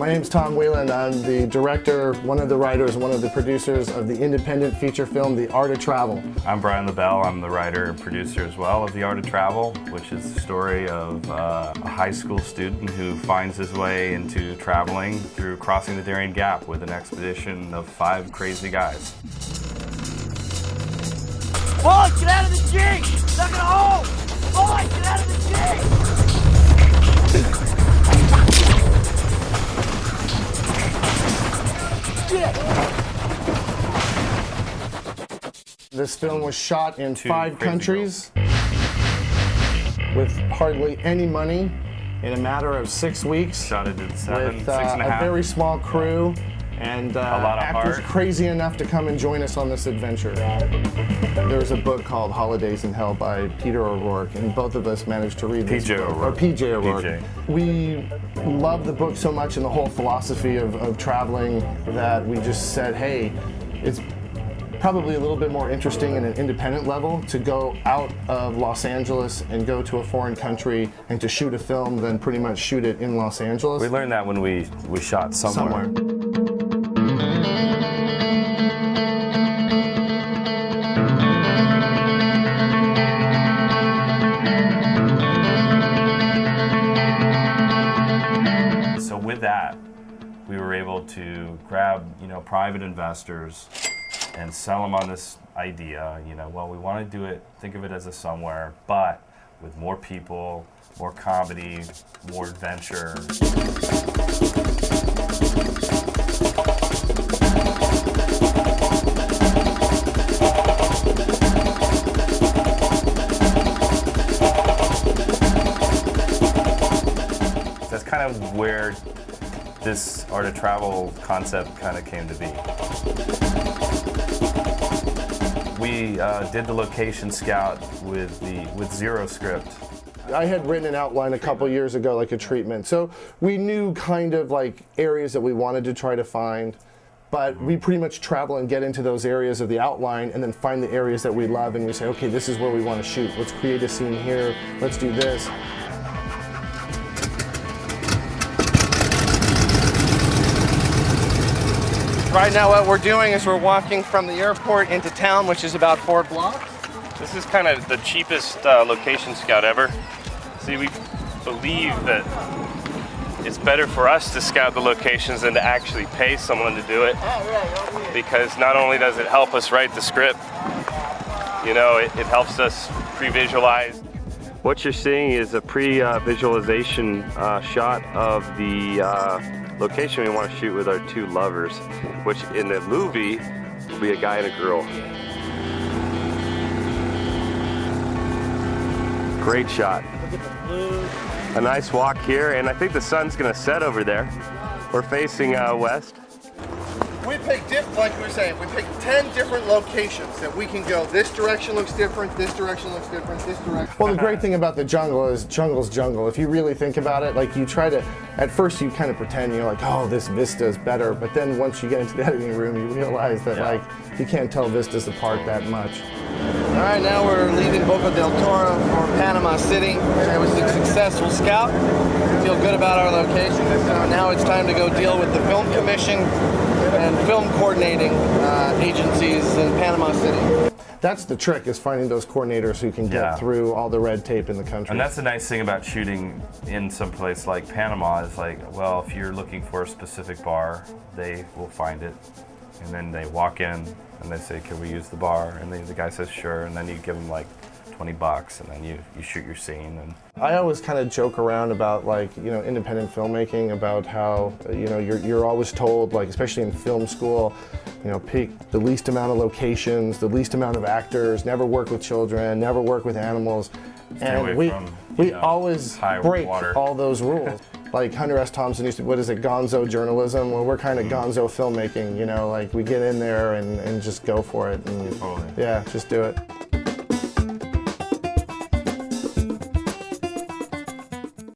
My name's Tom Whelan. I'm the director, one of the writers, one of the producers of the independent feature film, The Art of Travel. I'm Brian LaBelle. I'm the writer and producer as well of The Art of Travel, which is the story of a high school student who finds his way into traveling through crossing the Darien Gap with an expedition of 5 crazy guys. Boy, get out of the jig! Stuck in a hole! Boy, get out of the jig! This film was shot in 5 countries with hardly any money in a matter of 6 weeks. Shot it in with 6.5. a very small crew and a lot of actors heart. crazy enough to come and join us on this adventure. There's a book called Holidays in Hell by Peter O'Rourke, and both of us managed to read this PJ book. O'Rourke. Or PJ O'Rourke. PJ. We love the book so much and the whole philosophy of traveling that we just said, hey, it's probably a little bit more interesting in an independent level to go out of Los Angeles and go to a foreign country and to shoot a film than pretty much shoot it in Los Angeles. We learned that when we shot somewhere. So with that, we were able to grab, private investors and sell them on this idea, well, we want to do it, think of it as a somewhere, but with more people, more comedy, more adventure. That's kind of where this Art of Travel concept kind of came to be. We did the location scout with zero script. I had written an outline a couple years ago, like a treatment, so we knew kind of like areas that we wanted to try to find, but we pretty much travel and get into those areas of the outline and then find the areas that we love and we say, okay, this is where we want to shoot. Let's create a scene here, let's do this. Right now what we're doing is we're walking from the airport into town, which is about 4 blocks. This is kind of the cheapest location scout ever. See, we believe that it's better for us to scout the locations than to actually pay someone to do it. Because not only does it help us write the script, it helps us pre-visualize. What you're seeing is a pre-visualization shot of the location we want to shoot with our 2 lovers, which in the movie will be a guy and a girl. Great shot. A nice walk here, and I think the sun's going to set over there. We're facing west. We picked, like we were saying, we picked 10 different locations that we can go. This direction looks different, this direction looks different, this direction. Well, the great thing about the jungle is jungle's jungle. If you really think about it, like you try to, at first you kind of pretend, you're like, oh, this vista is better. But then once you get into the editing room, you realize that like you can't tell vistas apart that much. All right, now we're leaving Boca del Toro for Panama City. It was a successful scout. We feel good about our location. So now it's time to go deal with the film commission and film coordinating agencies in Panama City. That's the trick, is finding those coordinators who can get through all the red tape in the country. And that's the nice thing about shooting in some place like Panama is like, well, if you're looking for a specific bar, they will find it. And then they walk in and they say, can we use the bar? And the guy says, sure. And then you give them like $20 and then you shoot your scene. And I always kind of joke around about like, independent filmmaking, about how, you're always told, like, especially in film school, pick the least amount of locations, the least amount of actors, never work with children, never work with animals. And we always break all those rules. Like Hunter S. Thompson used to, what is it, Gonzo journalism? Well, we're kind of Gonzo filmmaking, like we get in there and just go for it. And, yeah, just do it.